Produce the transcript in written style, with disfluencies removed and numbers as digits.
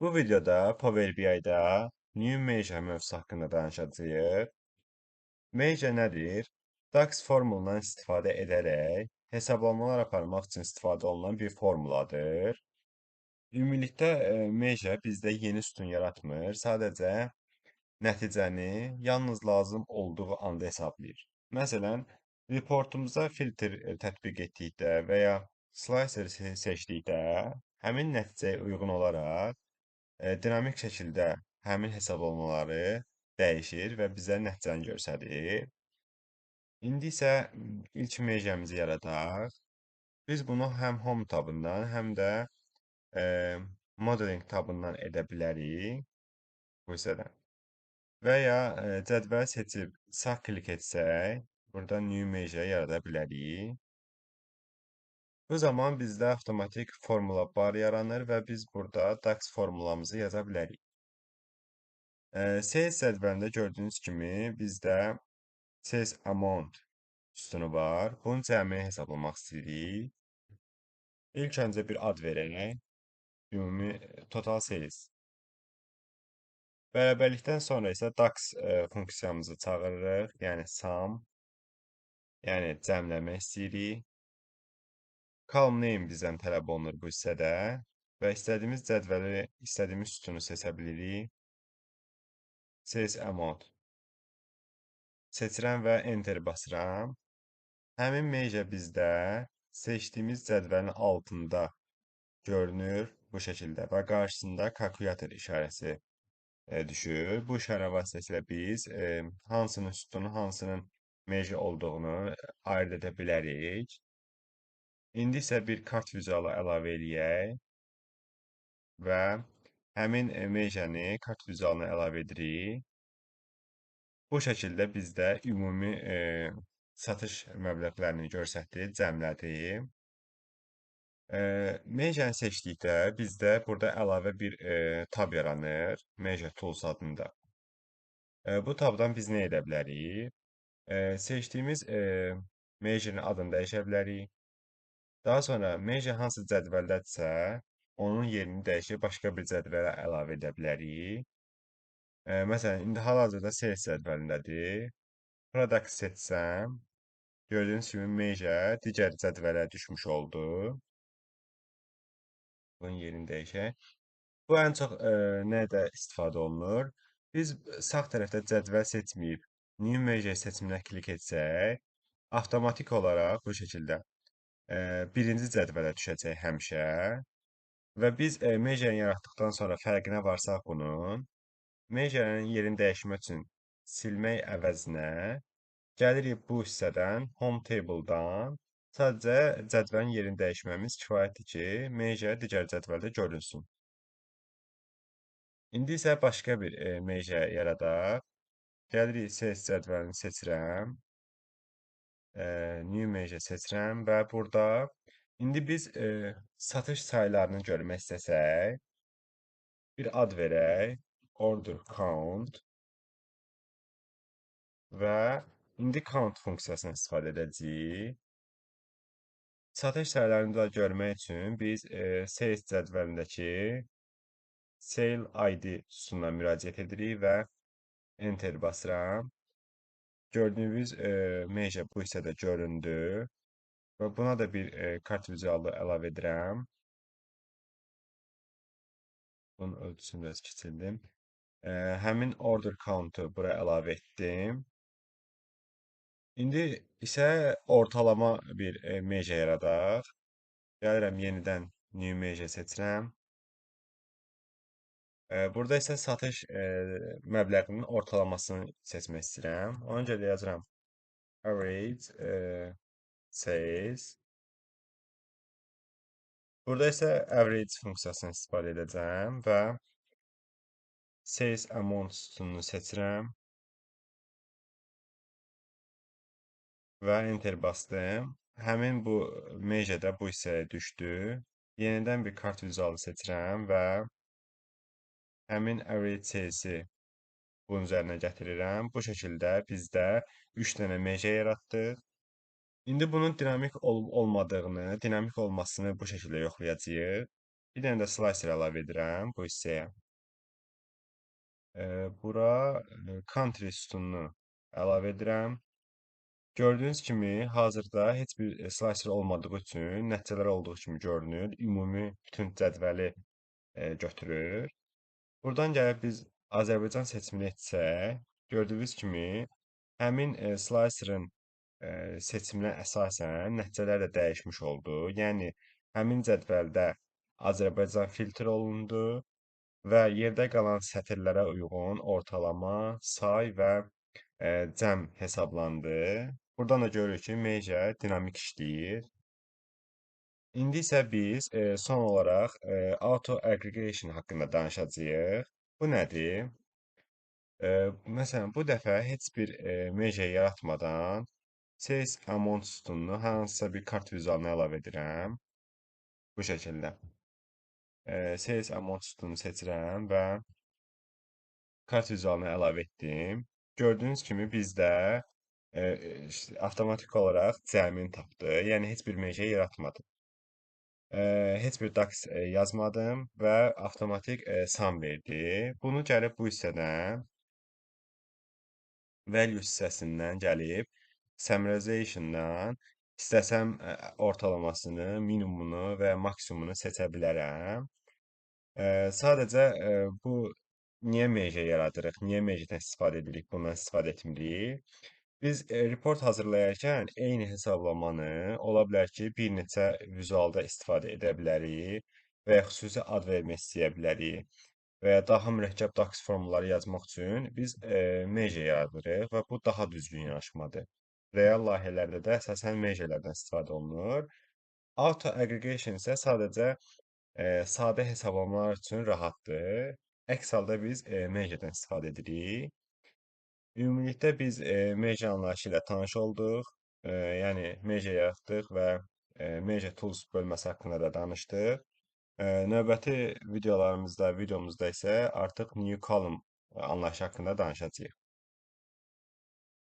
Bu videoda Power BI'da New Measure mövzusu haqqında danışacağıq. Measure nədir? DAX formulundan istifadə edərək hesablamalar aparmaq üçün istifadə olunan bir formuladır. Ümumilikdə measure bizdə yeni sütun yaratmır, sadəcə nəticəni yalnız lazım olduğu anda hesablayır. Məsələn, reportumuza filtr tətbiq etdikdə və ya slicer seçdikdə həmin nəticəyə uyğun olaraq dinamik şəkildə həmin hesablamaları dəyişir və bizə nəticəni göstərir. İndi isə ilk mecemizi yaradaq. Biz bunu həm Home tabından, həm də e, Modeling tabından edə bilərik bu hissədən. Və ya cədvəl seçib sağ klik etsək, burada New Measure yarada bilərik. Bu zaman bizdə avtomatik formula bar yaranır və biz burada DAX formulamızı yaza bilərik. Sales cədvəlində gördüyünüz kimi bizdə sales amount sütunu var. Bunun cəmini hesablamaq istəyirik. İlk öncə bir ad verək. Ümumi total sales. Bərabərlikdən sonra isə DAX funksiyamızı çağırırıq. Yəni sum, yəni cəmləmək istəyirik. Column name bizdən tələb olunur bu hissədə və istədiyimiz cədvəli, istədiyimiz sütunu seçə bilirik. Sales amount seçirəm və enter basıram. Həmin measure bizdə seçdiyimiz cədvəlin altında görünür bu şəkildə və qarşısında kalkulyator işarəsi düşür. Bu işarə vasitəsilə biz hansının sütunu, hansının measure olduğunu ayırd edə bilərik. İndi isə bir kart vizualı əlavə eləyək və həmin measure-ni kart vizualına əlavə edirik. Bu şəkildə bizdə ümumi satış məbləğlərini göstərdi, cəmlədi. Measure-ni seçdikdə bizdə burada əlavə bir tab yaranır, Measure Tools adında. Bu tabdan biz nə edə bilərik? Seçdiyimiz measure-nin adını dəyişə bilərik. Daha sonra measure hansı cədvəldədirsə, onun yerini dəyişib başqa bir cədvələ əlavə edə bilərik. Məsələn, indi hal-hazırda sales cədvəlindədir. Product seçsəm, gördüyünüz kimi measure digər cədvələ düşmüş oldu. Bunun yerini dəyişək. Bu ən çox nədə istifadə olunur? Biz sağ tərəfdə cədvəl seçməyib New Measure seçiminə klik etsək, avtomatik olaraq bu şəkildə birinci cədvələ düşəcək həmişə və biz measure yaratdıqdan sonra fərqinə varsaq bunun, measure-nin yerini dəyişmək üçün silmək əvəzinə gəlirik bu hissədən Home Table-dan sadəcə cədvəlin yerini dəyişməmiz kifayətdir ki, measure digər cədvəldə görünsün. İndi isə başqa bir measure yaradaq. Gəlirik sales cədvəlini seçirəm. New measure seçirəm və burada indi biz satış saylarını görmək istəsək, bir ad verək, order count və indi count funksiyasını istifadə edəcəyik. Satış saylarını da görmək üçün biz sales cədvəlindəki Sale ID sütununa müraciət edirik və enter basıram. Gördüyünüz measure bu hissədə göründü və buna da bir kart vizualı əlavə edirəm. Bunun ölçüsünü biraz kiçildim. Həmin order count'u bura əlavə etdim. İndi isə ortalama bir measure yaradaq. Gəlirəm yenidən new measure seçirəm. Burada isə satış məbləğinin ortalamasını seçmək istəyirəm. Ona görə yazıram average sales. Burada isə average funksiyasını istifadə edəcəm və sales amount sütununu seçirəm və enter basdım. Həmin bu measure-də bu hissəyə düşdü. Yenidən bir kart vizualı seçirəm və həmin average salesi bunun üzərinə gətirirəm. Bu şəkildə bizdə 3 dənə measure yaratdıq. İndi bunun dinamik olub olmadığını, dinamik olmasını bu şəkildə yoxlayacağıq. Bir dənə də slicer əlavə edirəm bu hissəyə. Bura country sütununu əlavə edirəm. Gördüyünüz kimi hazırda heç bir slicer olmadığı üçün nəticələr olduğu kimi görünür. Ümumi bütün cədvəli götürür. Buradan gəlib biz Azərbaycan seçimini etsək, gördüyünüz kimi həmin slicerın seçiminə əsasən nəticələr də dəyişmiş oldu. Yəni həmin cədvəldə Azərbaycan filtr olundu və yerdə qalan sətirlərə uyğun ortalama, say və cəm hesablandı. Buradan da görürük ki, media dinamik işləyir. İndi isə biz son olaraq auto aggregation haqqında danışacağıq. Bu nədir? Məsələn, bu dəfə heç bir media yaratmadan Sales Amount sütununu hansısa bir kart vizualına əlavə edirəm. Bu şəkildə. Sales Amount sütununu seçirəm və kart vizualına əlavə etdim. Gördüyünüz kimi bizdə avtomatik olaraq cəmini tapdı. Yəni heç bir media yaratmadım. Heç bir DAX yazmadım və avtomatik sum verdi. Bunu gəlib bu hissədən value hissəsindən gəlib summarizationdan istəsəm ortalamasını, minimumunu və maksimumunu seçə bilərəm. Sadəcə bu niyə media yaradırıq, niyə mediadan istifadə edirik, bundan istifadə etmirik? Biz report hazırlayarkən eyni hesablamanı ola bilər ki, bir neçə vizualda istifadə edə bilərik və ya xüsusi ad vermək istəyə bilərik və ya daha mürəkkəb DAX formulları yazmaq üçün biz media yaradırıq və bu daha düzgün yanaşmadır. Real layihələrdə də əsasən medialardan istifadə olunur. Auto aggregation isə sadəcə sadə hesablamalar üçün rahatdır. Əks halda biz mediadan istifadə edirik. Ümumilikdə biz media anlayışı ilə tanış olduq. Yəni media yaratdıq və media tools bölməsi haqqında da danışdıq. Növbəti videomuzda isə artıq new column anlayışı haqqında danışacağıq.